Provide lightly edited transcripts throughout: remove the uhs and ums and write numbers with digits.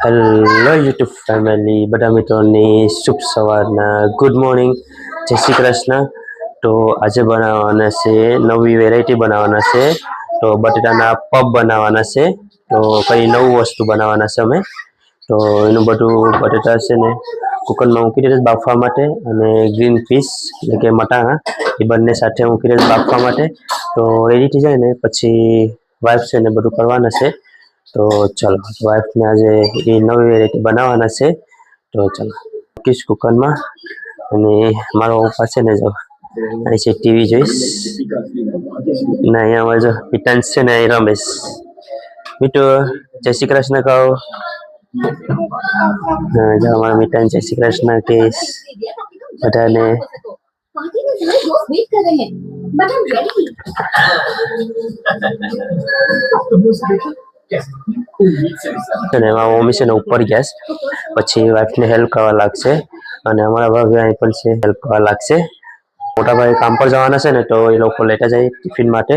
Hello YouTube family બધા મિત્રોની શુભ સવારના ગુડ મોર્નિંગ, જય શ્રી કૃષ્ણ. તો આજે બનાવવાના છે નવી વેરાયટી બનાવવાના છે. તો બટેટાના પપ બનાવવાના છે. તો કઈ નવું વસ્તુ બનાવવાના છે અમે. તો એનું બધું બટેટા છે ને કુકરમાં મૂકી દઈશ બાફવા માટે, અને ગ્રીન પીસ એટલે કે મટાણા એ બંને સાથે મૂકી દઈશ બાફવા માટે. તો રેડી થઈ જાય ને પછી વાઇફ છે ને બધું કરવાના છે. તો ચલો વાઈફને આજે એ નવી વેરાયટી બનાવવાના છે. તો ચલો મૂકીશ કુકરમાં. અને મારો પપ્પા છે ને જો અહીં છે ટીવી જોઈશ ને અહીંયા જો પિતાંશ છે ને અહીં રમેશ. મીઠું જય શ્રી કૃષ્ણ કહો. જો અમારા મીઠાને જય શ્રી કૃષ્ણ કહીશ બધાને. અને એમાં મમ્મી છે ને ઉપર ગેસ પછી વાઈફને હેલ્પ કરવા લાગશે, અને અમારા ભાભી અહીં પણ છે હેલ્પ કરવા લાગશે. મોટા ભાઈ કામ પર જવાના છે ને તો એ લોકો લેતા જાય ટિફિન માટે.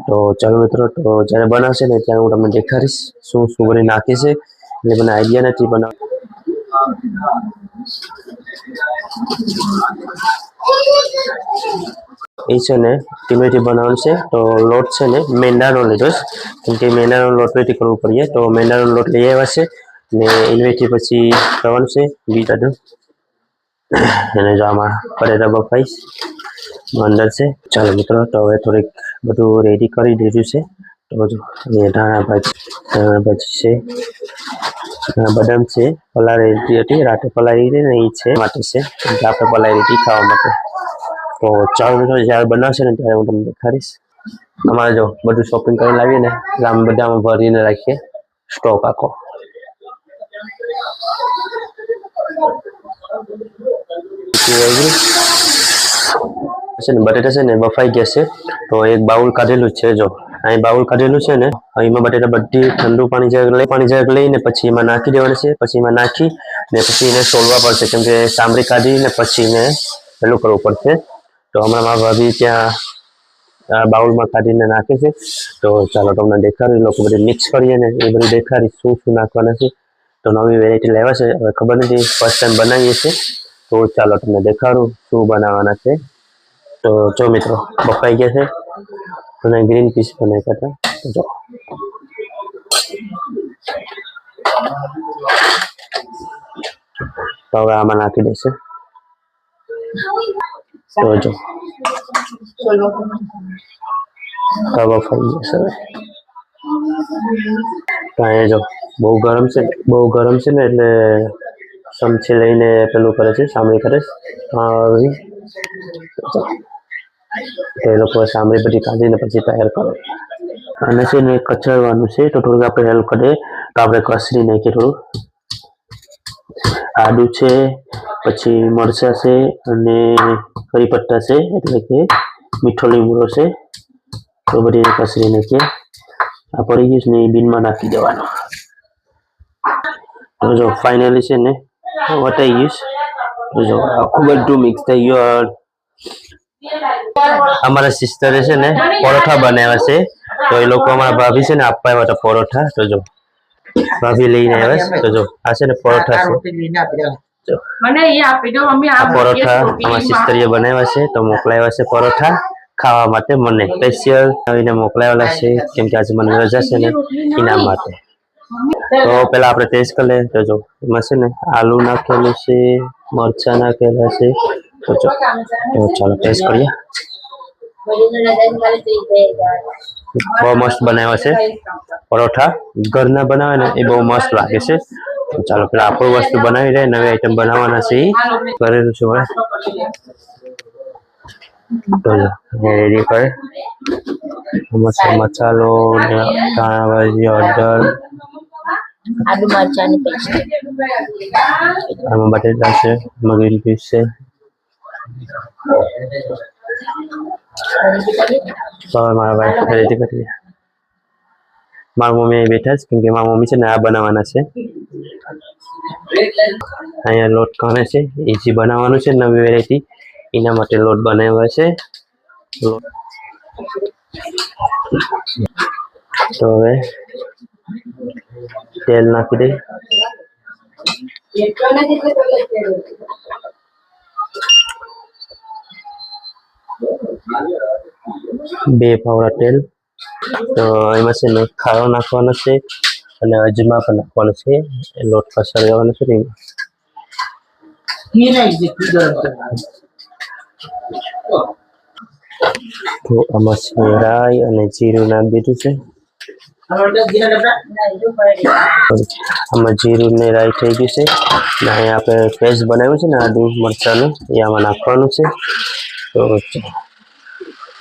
તો ચાલો મિત્રો, તો જ્યારે બનાવશે ને ત્યારે હું તમને દેખાડીશ શું શું કરી નાખી છે. એટલે મને આઈડિયા નથી બનાવ એ છે ને ટીમેટી બનાવવાનું છે. તો લોટ છે ને મેંદાનો લીધો છે, કેમ કે મેંદાનો લોટ વેટી કરવું પડીએ. તો મેંદાનો લોટ લઈ આવ્યા છે ને એનવેથી પછી કરવાનું છે બીજું. અને જો આમાં બટેટા બફાઈશ અંદર છે. ચાલો મિત્રો, તો હવે થોડીક બધું રેડી કરી દીધું છે. તો જો ધાણા ભાજી છે, બદામ છે, પલાળી હતી રાતે પલાળી ને એ છે માટે છે, આપણે પલાળી હતી ખાવા માટે. તો ચાલો મિત્રો, જ્યારે બનાવશે ને ત્યારે હું તમને દેખાડીશ. અમારે જો બધું શોપિંગ કરીને લાવીએ ને એટલે આમ બધામાં ભરીને રાખીએ સ્ટોક આખો. બટેટા છે ને બફાઈ ગયા છે. તો એક બાઉલ કાઢેલું છે, જો અહીં બાઉલ કાઢેલું છે ને એમાં બટેટા બધી ઠંડુ પાણી જરાક લઈને પછી એમાં નાખી દેવાનું છે. પછી એમાં નાખી ને પછી એને સોલવા પડશે, કેમ કે સામરી કાઢીને પછી એને પેલું કરવું પડશે. તો હમણાં મારા ભાભી ત્યાં બાઉલમાં કાઢીને નાખે છે. તો ચાલો તમને દેખાડી, લોકો બધી મિક્સ કરીએ ને એ બધું દેખાડી શું શું નાખવાના છે. તો નવી વેરાયટી લેવા છે, હવે ખબર નથી, ફર્સ્ટ ટાઈમ બનાવીએ છીએ. તો ચાલો તમને દેખાડું શું બનાવવાના છે. તો જો મિત્રો બફાઈ ગયા છે અને ગ્રીન પીસ બનાવ્યા હતા. જો તો હવે આમાં નાખી દેશે. તો જો બફાઈ જશે. તો અહીંયા જો બહુ ગરમ છે ને એટલે ચમચી લઈને પેલું કરે છે, સામરી કરે છે. તો એ લોકો સામરી બધી કાઢીને પછી તૈયાર કરે. અને છે ને કચરવાનું છે, તો થોડુંક આપણે હેલ્પ કરીએ. તો આપણે કસરી નાખીએ થોડું. આદુ છે, પછી મરચાં છે, અને કરી પત્તા છે એટલે કે મીઠો લીમડો છે. તો બધી કસરી નાખીએ. આ પડી ગયું ને એ બીનમાં નાખી દેવાનું. તો જો ફાઇનલી છે ને વટાઈ ગયું. તો જો આખું બધું મિક્સ થઈ ગયું. અમારા સિસ્ટરે છે ને પરોઠા બનાવ્યા છે. તો એ લોકો અમારા ભાભી છે ને આપવા આવ્યા હતા પરોઠા. તો જો ભાભી લઈને આવ્યા. તો જો આ છે ને પરોઠા છે. આ પરોઠા અમારા સિસ્ટરીએ બનાવ્યા છે. તો મોકલાવ્યા છે પરોઠા ખાવા માટે. મને સ્પેશિયલ આવીને મોકલાવેલા છે, કેમ કે આજે મને રજા છે ને એના માટે. તો પેલા આપણે ટેસ્ટ કરી લઈએ. તો જો એમાં છે ને આલુ નાખેલું છે, મરચા નાખેલા છે. તો ચાલો ટેસ્ટ કરીએ. બહુ મસ્ત બનાવ્યા છે પરોઠા. ઘરના બનાવે ને એ બહુ મસ્ત લાગે છે. તો ચાલો પેલા આપણું વસ્તુ બનાવી દે. નવી આઈટમ બનાવવાના છે એ કરેલું છે હવે. તો રેડી કરે મસાલો, ધાણા ભાજી, હળદર, આદુ મરચાની પેસ્ટ, આમાં બટેટા છે, ગ્રીન પીસ છે. તો મારા ભાઈ ખરીદી કરી. મારા મમ્મી અહીં બેઠા છે, કેમ કે મારા મમ્મી છે ને આ બનાવવાના છે. અહીંયા લોટ કાણે છે, ઈજી બનાવવાનું છે નવી વેરાયટી, એના માટે લોટ બનાવ્યો છે. તો હવે તેલ નાખી દઈ. બે પાવડા તેલ. તો એમાં છે ને ખારો નાખવાનો છે અને અજમા પણ નાખવાનો છે. લોટ પસરવાનો છે ને તો આમાં છે રાઈ અને જીરું નાખી દીધું છે. આમાં જીરું ને રાઈ થઈ ગયું છે ને અહીંયા આપણે પેસ્ટ બનાવ્યું છે ને આદુ મરચાંનું એ આમાં નાખવાનું છે.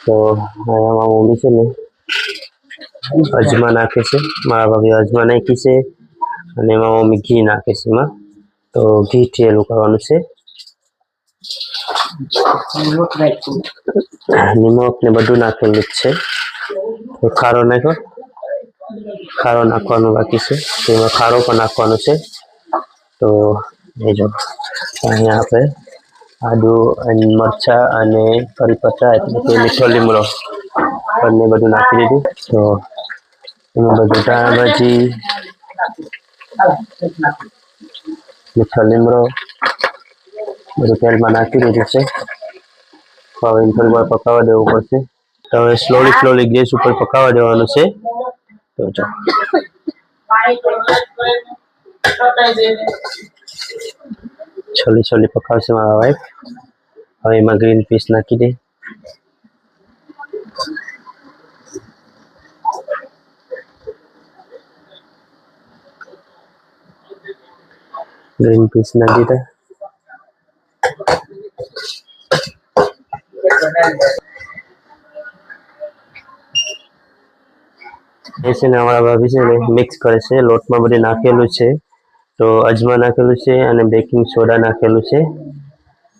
તો અહીંયા મમ્મી છે ને અજમા નાખે છે, મારા ભાભી અજમા નાખી છે અને એમાં મમ્મી ઘી નાખે છે. એમાં તો ઘીથી એલું કરવાનું છે. નિમક ને બધું નાખેલું જ છે. તો ખારો નાખવાનો બાકી છે, તેમાં ખારો પણ નાખવાનો છે. તો એ જો અહીંયા આપણે આદુ અને મરચાં અને કરી પત્તા એટલે કે મીઠો લીમડો બંને બધું નાખી દીધું. તો એમાં બધું ધાણા ભાજી, મીઠો લીમડો બધું તેલમાં નાખી દીધું છે. હવે થોડી વાર પકાવવા દેવું પડશે. તો હવે સ્લોલી ગેસ ઉપર પકાવવા દેવાનું છે. તો જો છોલી પકાવશે મારા વાઈફ. હવે એમાં ગ્રીન પીસ નાખી દે. ગ્રીન પીસ નાખી દીધા. એ છે ને અમારા ભાભી છે ને મિક્સ કરે છે. લોટમાં બધું નાખેલું છે. તો અજમા નાખેલું છે અને બેકિંગ સોડા નાખેલું છે.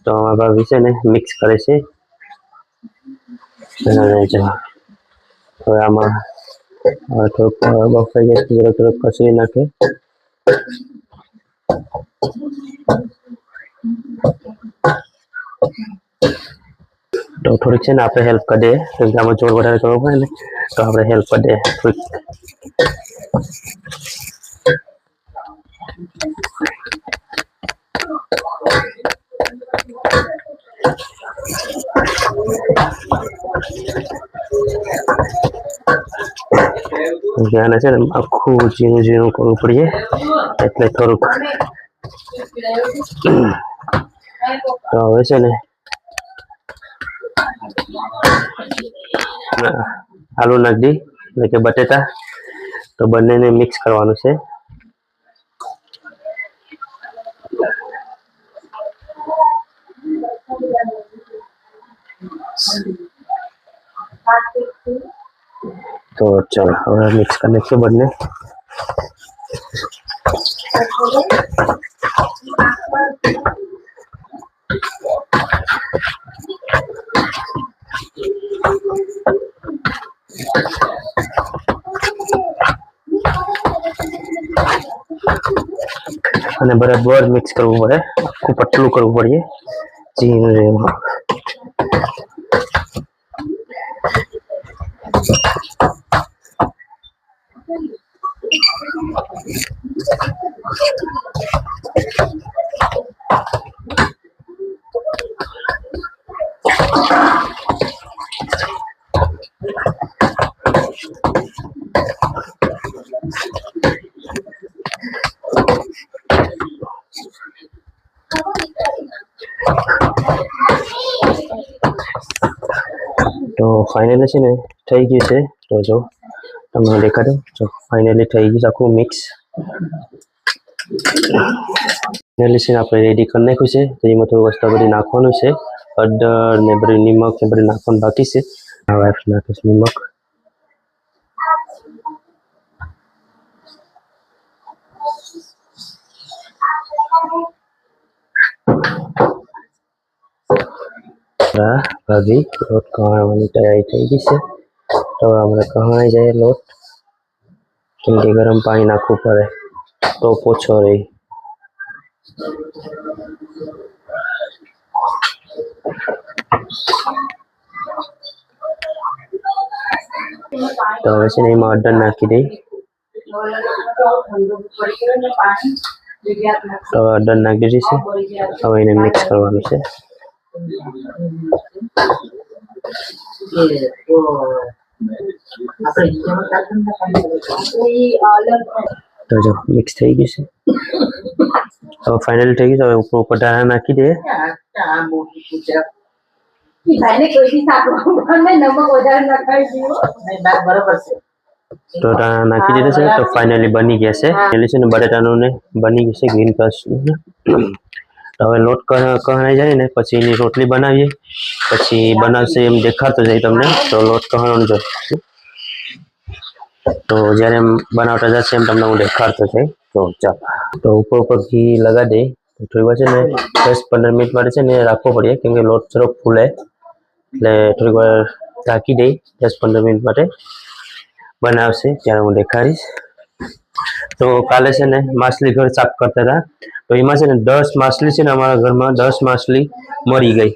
તો અમારા ભાભી છે ને મિક્સ કરે છે. હવે આમાં થોડુંક બફાઈ જાય થોડુંક કસરી નાખે. તો થોડીક છે ને આપણે હેલ્પ કરી દઈએ, કેમ કે આમાં જોર વધારે કરવો પડે ને, તો આપણે હેલ્પ કરી દઈએ થોડીક. આને છે ને આખું ઝીણું કરવું પડે એટલે થોડુંક. તો હવે છે ને આલુ નાખી દી એટલે કે બટેટા. તો બંનેને મિક્સ કરવાનું છે. તો ચલો હવે મિક્સ કરી નાખીએ બંને. અને બરાબર મિક્સ કરવું પડે, આખું પતલું કરવું પડે ઝીણું. તો ફાઇનલી છે ને થઈ ગયું છે. તો જો તમને દેખાડું, જો ફાઇનલી થઈ ગયું આખું મિક્સ. ફાઇનલી છે ને આપણે રેડી કરી નાખ્યું છે. તો એમાં થોડું વસ્તુ બધી નાખવાનું છે, હળદર ને બધું નિમક ને બધું નાખવાનું બાકી છે. આ વાઈફ નાખીશ નિમક. ભાભી લોટ કહાણવાની તૈયારી થઈ ગઈ છે. તો હમણાં કહાણી જાય લોટ, કેમ કે ગરમ પાણી નાખવું પડે તો પોછો રહી. તો હવે છે ને એમાં હળદર નાખી દઈ. તો હળદર નાખી દીધી છે. હવે એને મિક્સ કરવાનું છે. તો જો મિક્સ થઈ ગયું છે. હવે ફાઇનલ થઈ ગયું. હવે ઉપર ધાણા નાખી દે. તો ધાણા નાખી દીધા છે. તો ફાઇનલી બની ગયા છે. પેલી છે ને બટેટાનું ને બની ગયું છે ગ્રીન કલર. તો હવે લોટ કહાઈ જાય ને પછી એની રોટલી બનાવીએ. પછી બનાવશે એમ દેખાતો જાય તમને. તો લોટ કહાવાનું જો તો જ્યારે બનાવતા જશે એમ તમને હું દેખાડતો જાય. તો ચાલો તો ઉપર ઘી લગા દે. થોડી વાર છે ને 10-15 મિનિટ માટે છે ને રાખવો પડે કેમ કે લોટ થોડોક ફૂલે એટલે થોડીક વાર ઢાંકી દઈ 10-15 મિનિટ માટે બનાવશે ત્યારે હું દેખાડીશ. તો કાલે છે ને માછલી ઘર સાફ કરતા હતા તો એમાં છે ને 10 માછલી છે ને અમારા ઘરમાં 10 માછલી મરી ગઈ.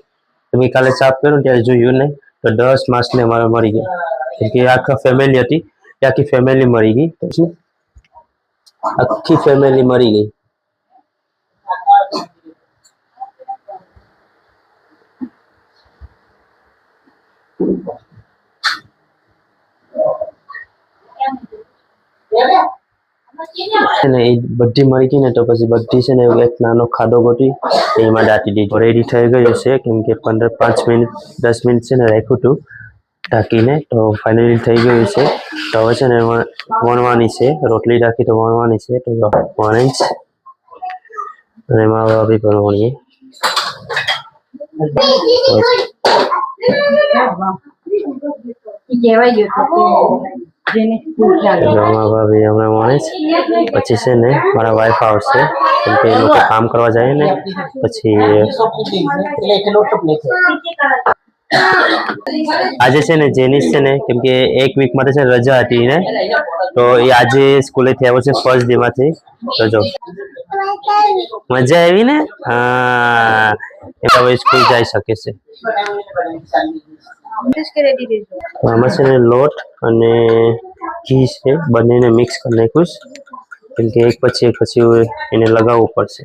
તમે કાલે સાફ કર્યું ત્યારે જોયું ને તો 10 માછલી અમારા મરી ગઈ કેમ કે આખા ફેમિલી હતી. આખી ફેમિલી મરી ગઈ. પછી આખી ફેમિલી મરી ગઈ. ને એ બધી મરી ગઈ ને તો પછી બધી છે ને એક નાનો ખાડો ગોતી એમાં દાટી દીધો. રેડી થઈ ગયો છે કેમ કે 5 મિનિટ 10 મિનિટ છે ને રાખ્યું હતું ઢાંકીને. તો ફાઇનલી થઈ ગયું છે. તો હવે છે ને વણવાની છે. રોટલી રાખી તો વણવાની છે. તો વણે જ અને એમાં હવે પણ વણીએ. ભાભી હમણાં વણે છે. પછી છે ને મારા વાઈફ આવશે કેમ કે એ લોકો કામ કરવા જાય ને પછી આજે છે ને જેનિસ છે ને કેમ કે એક વીક માટે છે રજા હતી ને તો એ આજે સ્કૂલે થી આવ્યો છે ફર્સ્ટ ડે માંથી. તો જો મજા આવી ને. હા હવે સ્કૂલ જઈ શકે છે. આમાં છે ને લોટ અને ઘી છે બંનેને મિક્સ કરી નાખ્યું કેમ કે એક પછી એને લગાવવું પડશે.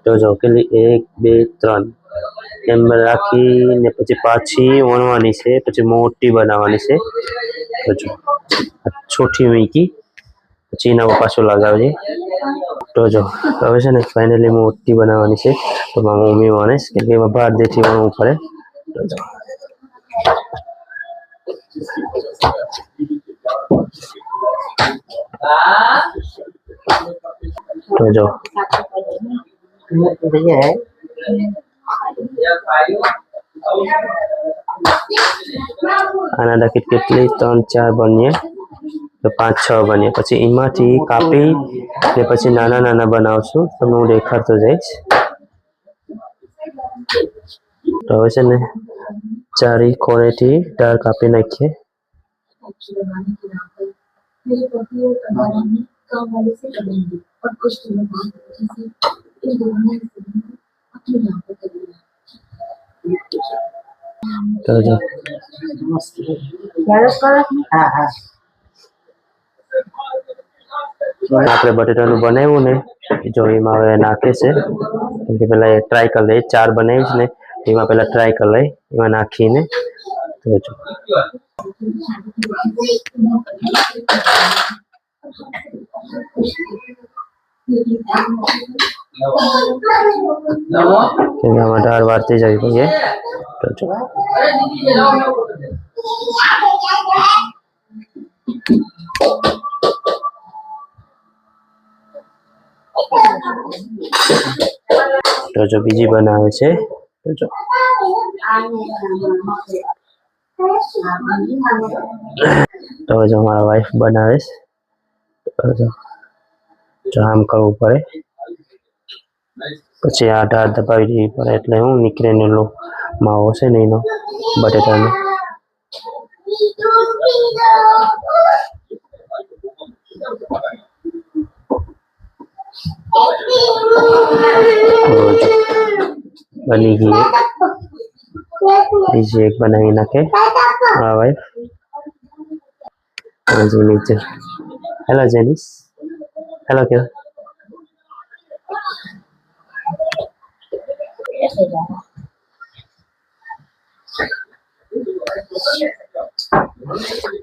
તો જો પેલી 1 2 3 એમ રાખીને પછી પાછી વણવાની છે. પછી મોટી બનાવવાની છે. તો જો છોટી મૂકી પછી એના પર પાછું લગાવજે. તો જો હવે છે ને ફાઇનલી મોટી બનાવવાની છે. તો મારી મમ્મી વણે છે કેમ કે એમાં ભાર દેથી વણવું પડે. તો જો આના દાખલ કેટલી 3-4 બનીએ તો 5-6 બનીએ. પછી એમાંથી કાપી ને પછી નાના નાના બનાવશું. તમને હું દેખાડતો જઈશ. તો હવે છે ને ચારી કોરેથી દાળ કાપી નાખીએ. તો જો આપણે બટેટાનું બનાવ્યું ને જો એમાં હવે નાખે છે કેમ કે પેલા ટ્રાય કરી લઈએ. 4 બનાવી છે ને એમાં પેલા ટ્રાય કરી લઈએ એમાં નાખીને. તો જો કેમ કે આમાં દાળ વાળતી જવી જોઈએ. તો જો તો જો બીજી બનાવે છે તો જો તો જો મારા વાઈફ બનાવે છે તો જો આમ કરવું પડે પછી આ ઢાળ દબાવી દેવી પડે એટલે હું નીકળે ને લો માવો છે ને એનો બટેટાનો બની ગઈ બીજી એક બનાવી નાખે મારા વાઈફ નીચે હેલો જેનિસ હેલો કે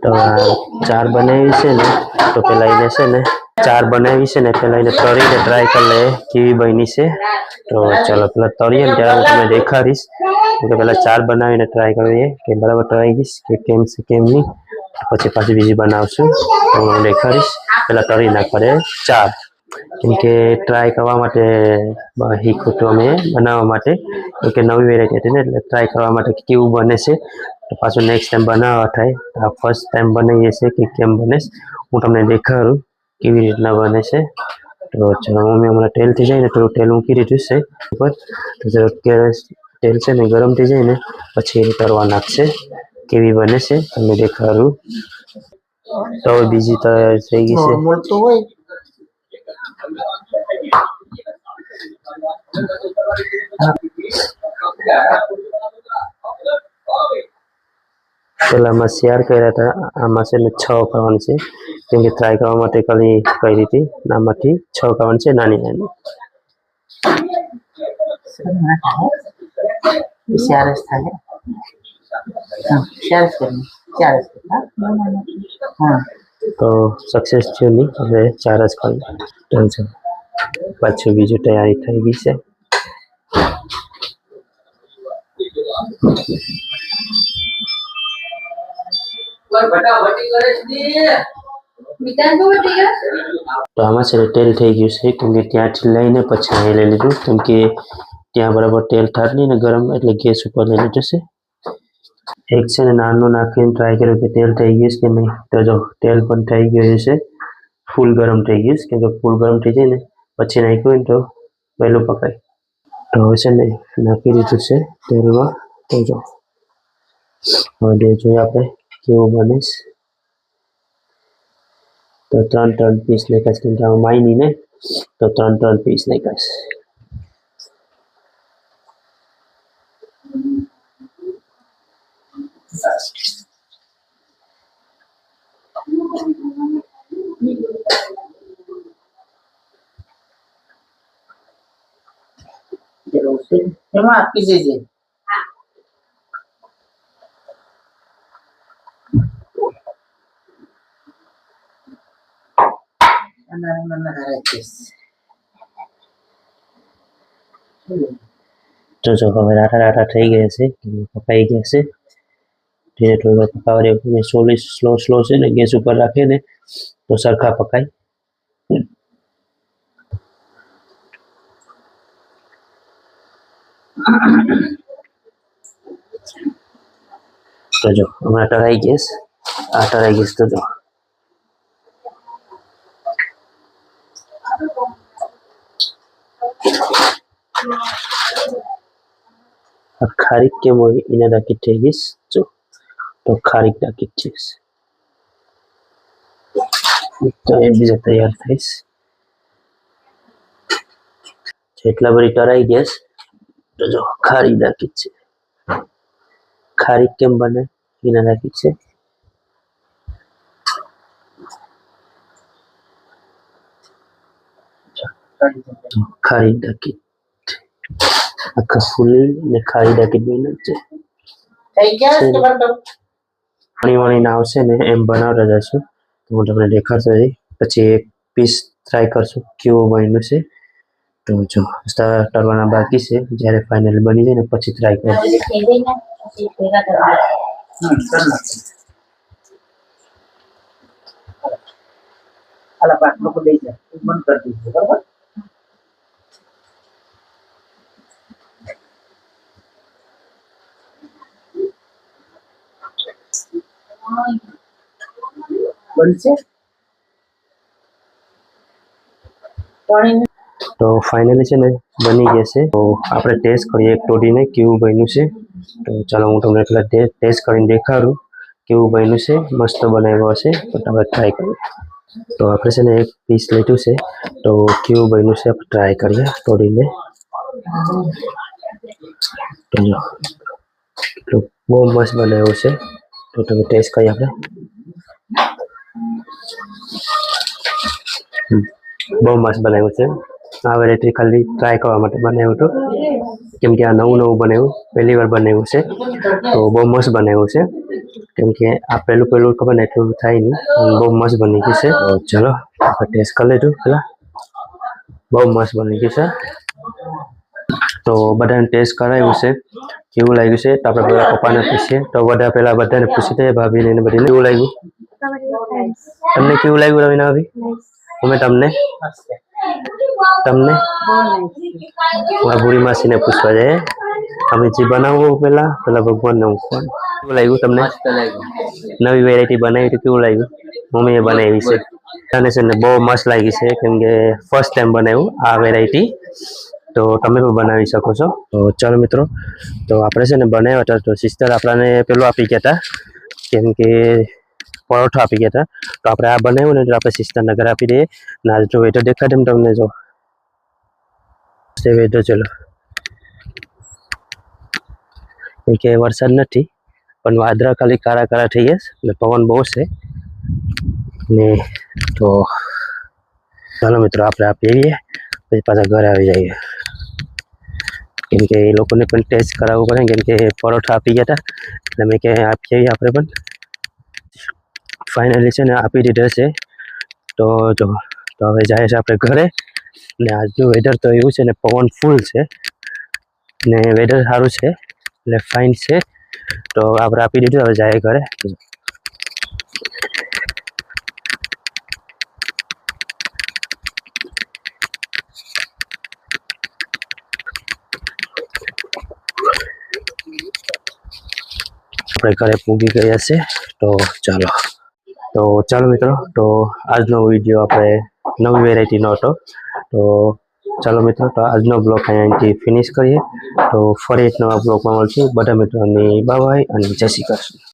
તો ચાર બનાવી છે ને તો પેલા એને છે ને ચાર બનાવી છે ને પેલા એને તળીને ટ્રાય કરી લે કેવી બની છે તો ચાલો પેલા તળીએ ને ત્યારે હું તમને દેખાડીશ કે પેલા ચાર બનાવીને ટ્રાય કરીએ કે બરાબર ટ્રાય ગઈશ કે કેમ છે કેમ નહીં પછી પાછી બીજી બનાવશું તો હું દેખાડીશ પેલા તળી ના પડે ચાર કેમ કે ટ્રાય કરવા માટે શીખું તો અમે બનાવવા માટે કે નવી વેરાયટી હતી ને એટલે ટ્રાય કરવા માટે કેવું બને છે તો પાછું નેક્સ્ટ ટાઈમ બનાવવા થાય આ ફર્સ્ટ ટાઈમ બનાવીએ છીએ કે કેમ બને હું તમને દેખાડું કેવી રીતના બને છે તો ચલો મમ્મી હમણાં તેલ થઈ જાય ને થોડું તેલ મૂકી દીધું છે ઉપર તો અત્યારે તેલ છે ને ગરમ થઈ જાય ને પછી એ તળવા નાખશે કેવી બને છે તમને દેખાડું તો બીજી તો થઈ ગઈ છે પેલામાં શેર કર્યા હતા આમાં છે ને 6 કરવાની છે કેમ કે ટ્રાય કરવા માટે ખાલી કરી હતી આમાંથી 6 કરવાની છે નાની નાની Syaras tadi. Syaras kan? Syaras kan? તો સક્સેસ થયું નહીં હવે 4 જ કરી ડન છે પાછું બીજું તૈયારી થઈ ગઈ છે તો આમાં છે તેલ થઈ ગયું છે કેમ કે ત્યાંથી લઈને પછી અહીં લઈ લીધું કેમ કે ત્યાં બરાબર તેલ થાય નહીં ને ગરમ એટલે ગેસ ઉપર લઈ લીધું છે એક છે ને નાનું નાખીને ટ્રાય કર્યો કે તેલ થઈ ગયું કે નહીં તો જો તેલ પણ થઈ ગયું છે ફૂલ ગરમ થઈ ગયું કેમ કે ફૂલ ગરમ થઈ જાય ને પછી નાખ્યું ને તો વહેલું પકાય તો હવે છે ને નાખી દીધું છે તેલમાં તો જો હવે જોઈએ આપણે કેવું બને તો 3 પીસ નાખાશ કેમ કે આમાં માયની ને તો 3 piece નાખાશ Cuma api saja. Mana harapan? તો જો હવે રાઠા થઈ ગયા છે પકાઈ ગયા છે ધીરે થોડી વાર પકાવવા દેવું સ્લો છે ને ગેસ ઉપર રાખે ને તો સરખા પકાય તો જો હમણાં ટરાઈ ગેસ તો જો ખારીક કેમ હોય એને રાખી થઈ ગઈશ જો તો ખારીક રાખી છે તો એ બીજા તૈયાર થઈશ જેટલા બધી ટરાઈ ગેસ તો જો ખારી રાખી છે ખારીક કેમ બને એને રાખી છે ખારી રાખી આખા ફૂલી ને ખારી રાખી બને છે પાણી આવશે ને એમ બનાવતા જશું તો હું તમને દેખાડતો જઈ પછી એક પીસ ટ્રાય કરશું કેવો બન્યું છે તો જો તળવાના બાકી છે જ્યારે ફાઇનલ બની જાય ને પછી ટ્રાય કરીશું Alah Pak, mau ke desa, mau pergi, berapa? છે પાણી તો ફાઇનલી છે ને બની જશે તો આપણે ટેસ્ટ કરીએ એક તોડીને કેવું બન્યું છે તો ચાલો હું તમને એટલા ટેસ્ટ કરીને દેખાડું કેવું બન્યું છે મસ્ત બનાવ્યો હશે તો તમે ટ્રાય કરો તો આપણે છે ને એક પીસ લીધું છે તો કેવું બન્યું છે આપણે ટ્રાય કરીએ તોડીને તો જો એટલું બહુ મસ્ત બનાવ્યું છે તો તમે ટેસ્ટ કરીએ આપણે બહુ મસ્ત બનાવ્યું છે આ વેરાયટી ખાલી ટ્રાય કરવા માટે બનાવ્યું હતું કેમ કે આ નવું બનાવ્યું પહેલી વાર બનાવ્યું છે તો બહુ મસ્ત બનાવ્યું છે કેમ કે આ પહેલું ખબર ને એટલું થાય નહીં બહુ મસ્ત બની ગયું છે તો ચલો આપણે ટેસ્ટ કરી લીધું પેલા બહુ મસ્ત બની ગયું છે તો બધાને ટેસ્ટ કરાવ્યું છે કેવું લાગ્યું છે તો આપણે પેલા પપ્પાને પૂછીએ તો પહેલા બધાને પૂછી દઈએ ભાભીને એને બધીને કેવું લાગ્યું તમને કેવું લાગ્યું રવિના ભાભી અમે તમને મારા બુરી માસીને પૂછવા જાય અમે જે બનાવવું પેલા ભગવાનને મૂકવાનું કેવું લાગ્યું તમને નવી વેરાયટી બનાવી તો કેવું લાગ્યું મમ્મીએ બનાવી છે અને છે ને બહુ મસ્ત લાગી છે કેમ કે ફર્સ્ટ ટાઈમ બનાવ્યું આ વેરાયટી તો તમે પણ બનાવી શકો છો તો ચાલો મિત્રો તો આપણે છે ને બનાવ્યા હતા તો સિસ્ટર આપણાને પેલું આપી ગયા હતા કેમ કે પરોઠો આપી ગયા હતા તો આપણે આ બનાવ્યું ને તો આપણે સિસ્ટરના ઘરે આપી દઈએ ને આજે જો વેટર દેખાડે ને તમને જો વેટર ચલો કેમ કે વરસાદ નથી પણ વાદળા ખાલી કાળા થઈ ગયા ને પવન બહુ છે ને તો ચાલો મિત્રો આપણે આપીએ પછી પાછા ઘરે આવી જઈએ કેમ કે એ લોકોને પણ ટેસ્ટ કરાવવું પડે કેમ કે પરોઠા આપી ગયા હતા એટલે મેં કે આપી આવીએ આપણે પણ ફાઇનલી છે ને આપી દીધા છે તો જો તો હવે જાય છે આપણે ઘરે ને આજનું વેધર તો એવું છે ને પવન ફૂલ છે ને વેધર સારું છે એટલે ફાઇન છે તો આપણે આપી દીધું હવે જાય ઘરે આપણે ઘરે પૂગી ગયા છે તો ચાલો મિત્રો તો આજનો વિડીયો આપણે નવી વેરાયટીનો હતો તો ચાલો મિત્રો તો આજનો બ્લોગ અહીંયાથી ફિનિશ કરીએ તો ફરી એક નવા બ્લોગમાં મળશું બધા મિત્રોની બાય બાય અને જય શ્રી કૃષ્ણ